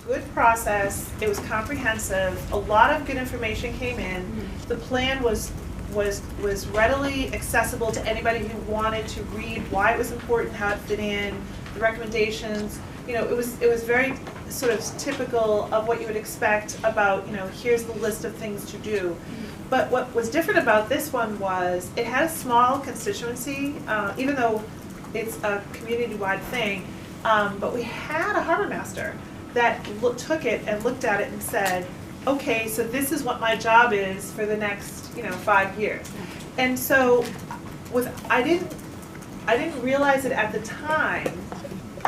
good process. It was comprehensive. A lot of good information came in. The plan was readily accessible to anybody who wanted to read why it was important, how it fit in, the recommendations. You know, it was very sort of typical of what you would expect about, you know, here's the list of things to do. But what was different about this one was it had a small constituency, even though it's a community-wide thing, but we had a harbor master that took it and looked at it and said, okay, so this is what my job is for the next, you know, 5 years. And so I didn't realize it at the time,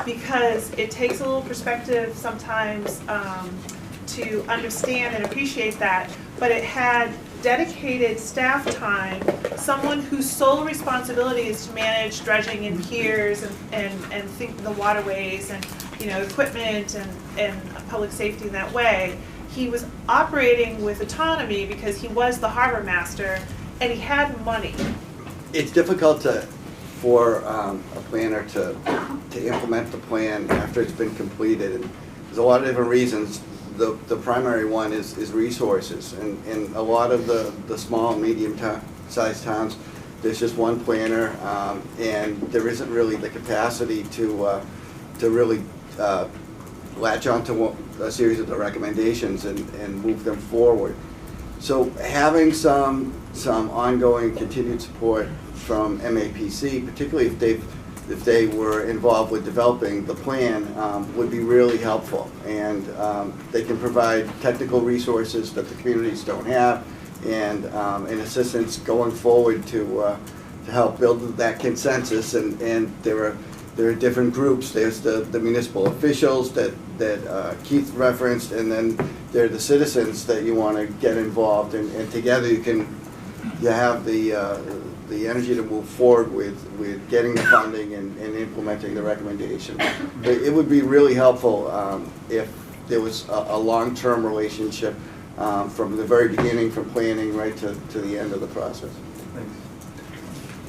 because it takes a little perspective sometimes to understand and appreciate that, but it had dedicated staff time, someone whose sole responsibility is to manage dredging and piers and think the waterways and, you know, equipment and public safety in that way. He was operating with autonomy because he was the harbor master and he had money. It's difficult for a planner to implement the plan after it's been completed, and there's a lot of different reasons. The primary one is resources, and a lot of the small and medium-sized towns, there's just one planner, and there isn't really the capacity to really latch onto a series of the recommendations and move them forward. So having some ongoing continued support from MAPC, particularly if they were involved with developing the plan, would be really helpful. And they can provide technical resources that the communities don't have, and assistance going forward to help build that consensus. And there are different groups. There's the municipal officials that Keith referenced, and then there are the citizens that you want to get involved, and together you have the energy to move forward with getting the funding and implementing the recommendation. It would be really helpful if there was a long-term relationship from the very beginning, from planning right to the end of the process. Thanks.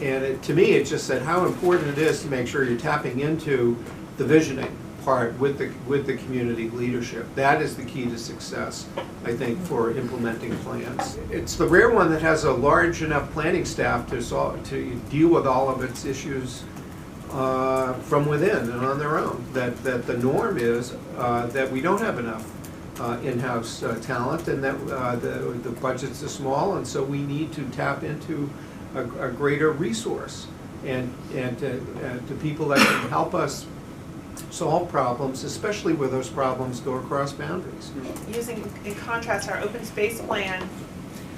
And to me, it just said how important it is to make sure you're tapping into the visioning part with the community leadership. That is the key to success, I think, for implementing plans. It's the rare one that has a large enough planning staff to deal with all of its issues from within and on their own. That the norm is that we don't have enough in-house talent, and that the budgets are small, and so we need to tap into a greater resource and to people that can help us solve problems, especially where those problems go across boundaries. Using, in contrast, our open space plan,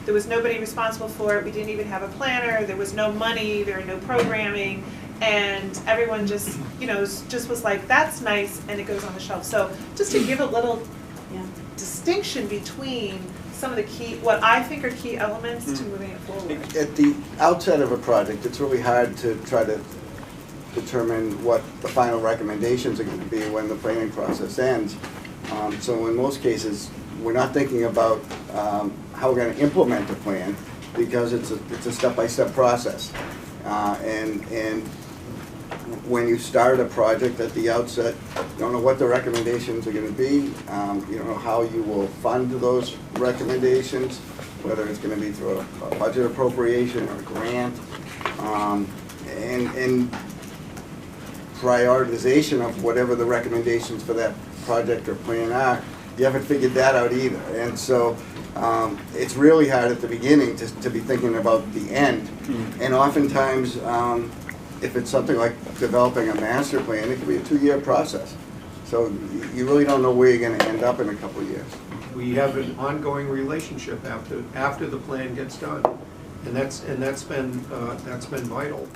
there was nobody responsible for it. We didn't even have a planner. There was no money. There were no programming, and everyone just, you know, just was like, "That's nice," and it goes on the shelf. So, just to give a little distinction between some of the key, what I think are key elements to moving it forward. At the outset of a project, it's really hard to try to determine what the final recommendations are going to be when the planning process ends. So in most cases, we're not thinking about how we're going to implement the plan, because it's a step-by-step process. And when you start a project at the outset, you don't know what the recommendations are going to be. You don't know how you will fund those recommendations, whether it's going to be through a budget appropriation or a grant. And prioritization of whatever the recommendations for that project or plan are, you haven't figured that out either. And so it's really hard at the beginning to be thinking about the end. And oftentimes, if it's something like developing a master plan, it can be a 2-year process. So you really don't know where you're going to end up in a couple of years. We have an ongoing relationship after the plan gets done, and that's been vital.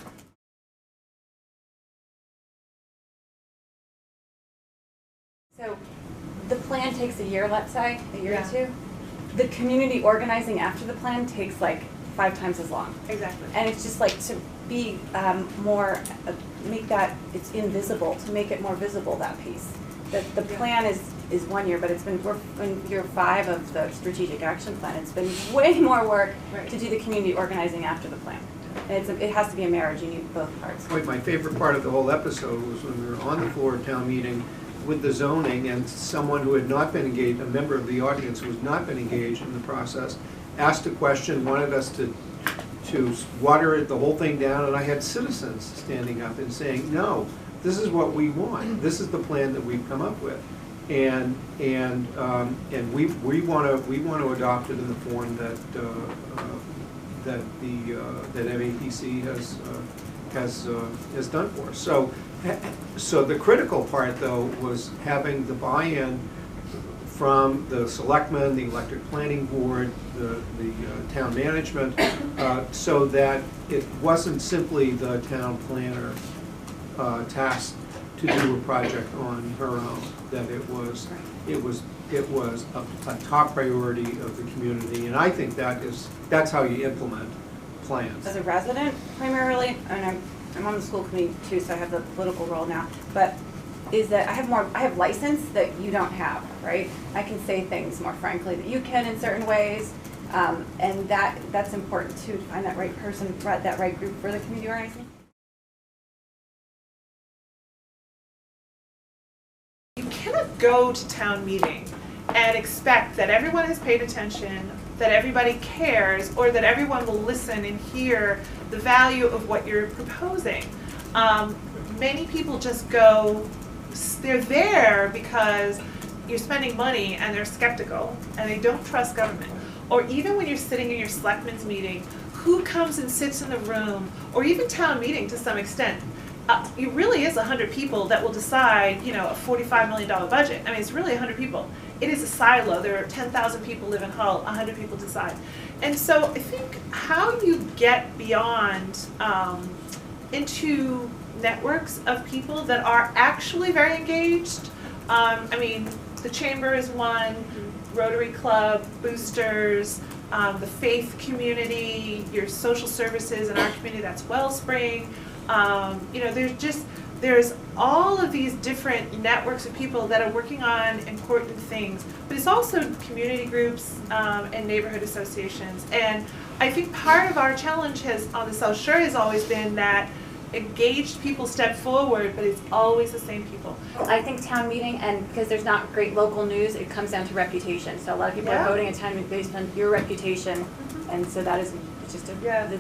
So the plan takes a year, let's say, a year or two. The community organizing after the plan takes like 5 times as long. Exactly. And it's just like to be more, make that, it's invisible, to make it more visible, that piece. The plan is 1 year, but we're in year 5 of the strategic action plan. It's been way more work to do the community organizing after the plan. And it has to be a marriage, you need both parts. My favorite part of the whole episode was when we were on the floor of town meeting, with the zoning, and someone who had not been engaged, a member of the audience who has not been engaged in the process, asked a question, wanted us to water the whole thing down, and I had citizens standing up and saying, no, this is what we want. This is the plan that we've come up with. And we want to adopt it in the form that that MAPC has done for us. So the critical part, though, was having the buy-in from the selectmen, the electric planning board, the town management, so that it wasn't simply the town planner tasked to do a project on her own, that it was a top priority of the community, and I think that's how you implement plans. As a resident, primarily, and I'm on the school committee too, so I have the political role now, but is that I have license that you don't have, right? I can say things more frankly that you can in certain ways, and that's important too, to find that right person, that right group for the community organizing. You cannot go to town meeting and expect that everyone has paid attention, that everybody cares, or that everyone will listen and hear the value of what you're proposing. Many people just go, they're there because you're spending money and they're skeptical and they don't trust government. Or even when you're sitting in your selectmen's meeting, who comes and sits in the room, or even town meeting to some extent. It really is 100 people that will decide, a $45 million budget. I mean, it's really 100 people. It is a silo. There are 10,000 people live in Hull, 100 people decide. And so I think how you get beyond into networks of people that are actually very engaged. I mean, the Chamber is one, Rotary Club, Boosters, the faith community, your social services in our community, that's Wellspring. There's all of these different networks of people that are working on important things, but it's also community groups and neighborhood associations. And I think part of our challenge on the South Shore has always been that engaged people step forward, but it's always the same people. I think town meeting, and because there's not great local news, it comes down to reputation. So a lot of people are voting at town meeting based on your reputation, and so that is just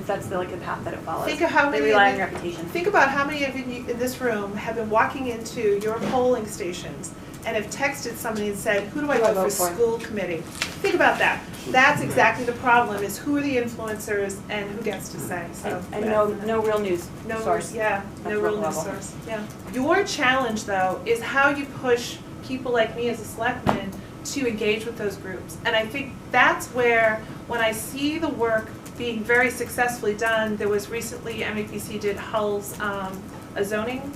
that's the path that it follows. Think of how many they rely on reputation. Think about how many of you in this room have been walking into your polling stations and have texted somebody and said, "Who do I vote for school committee?" Think about that. That's exactly the problem: is who are the influencers and who gets to say. So and no real news source. Yeah, no real news source. Yeah. Your challenge, though, is how you push people like me as a selectman to engage with those groups. And I think that's where, when I see the work being very successfully done, there was recently, MAPC did Hull's a zoning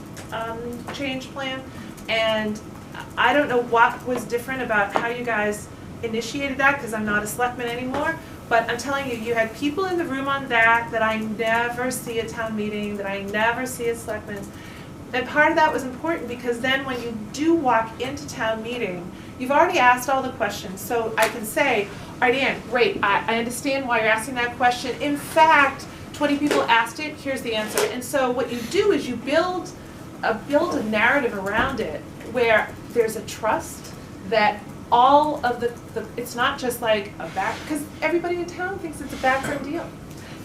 change plan, and I don't know what was different about how you guys initiated that, because I'm not a selectman anymore, but I'm telling you, you had people in the room on that I never see at town meeting, that I never see at selectmen's. And part of that was important because then when you do walk into town meeting, you've already asked all the questions. So I can say, all right, Ann, great, I understand why you're asking that question. In fact, 20 people asked it, here's the answer. And so what you do is you build a narrative around it where there's a trust that all of it's not just like because everybody in town thinks it's a backroom deal.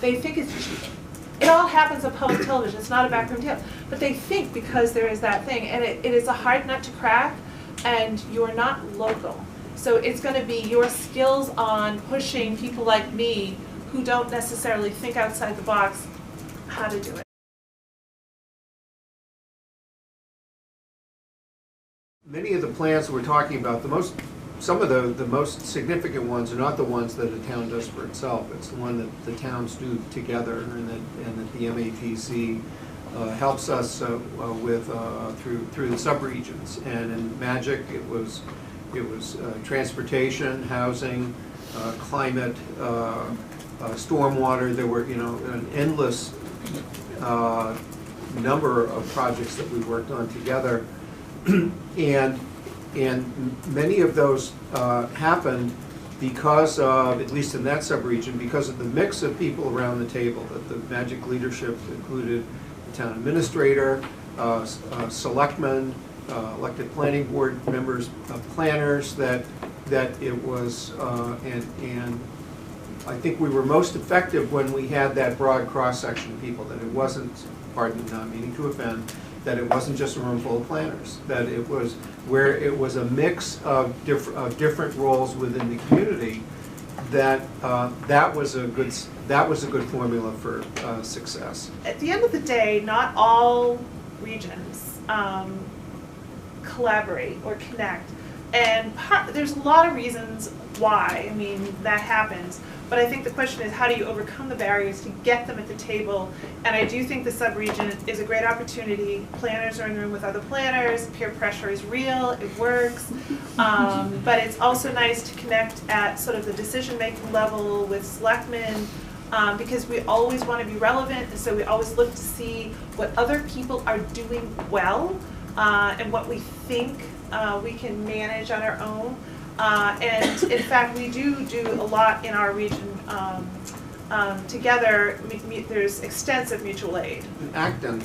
They think it's cheap. It all happens on public television, it's not a backroom deal. But they think because there is that thing, and it is a hard nut to crack, and you're not local. So it's going to be your skills on pushing people like me who don't necessarily think outside the box how to do it. Many of the plans that we're talking about, some of the most significant ones are not the ones that a town does for itself. It's the one that the towns do together, and that the MAPC helps us with through the subregions. And in Magic, it was transportation, housing, climate, stormwater. There were an endless number of projects that we worked on together. And many of those happened because of, at least in that subregion, because of the mix of people around the table. That the Magic leadership included the town administrator, selectmen, elected planning board members, planners, that it was, and I think we were most effective when we had that broad cross-section of people, that it wasn't, pardon me, not meaning to offend, that it wasn't just a room full of planners, that it was where it was a mix of different roles within the community, that that was a good formula for success. At the end of the day, not all regions collaborate or connect, and there's a lot of reasons why. I mean, that happens. But I think the question is, how do you overcome the barriers to get them at the table? And I do think the sub-region is a great opportunity. Planners are in the room with other planners. Peer pressure is real. It works. But it's also nice to connect at sort of the decision-making level with selectmen, because we always want to be relevant, and so we always look to see what other people are doing well, and what we think we can manage on our own. And in fact, we do a lot in our region together. There's extensive mutual aid. Acton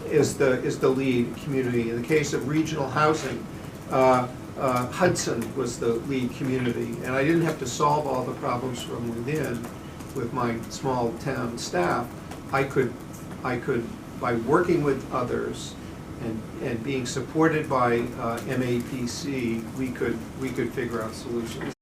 is the lead community. In the case of regional housing, Hudson was the lead community, and I didn't have to solve all the problems from within with my small town staff. I could, by working with others and being supported by MAPC, we could figure out solutions.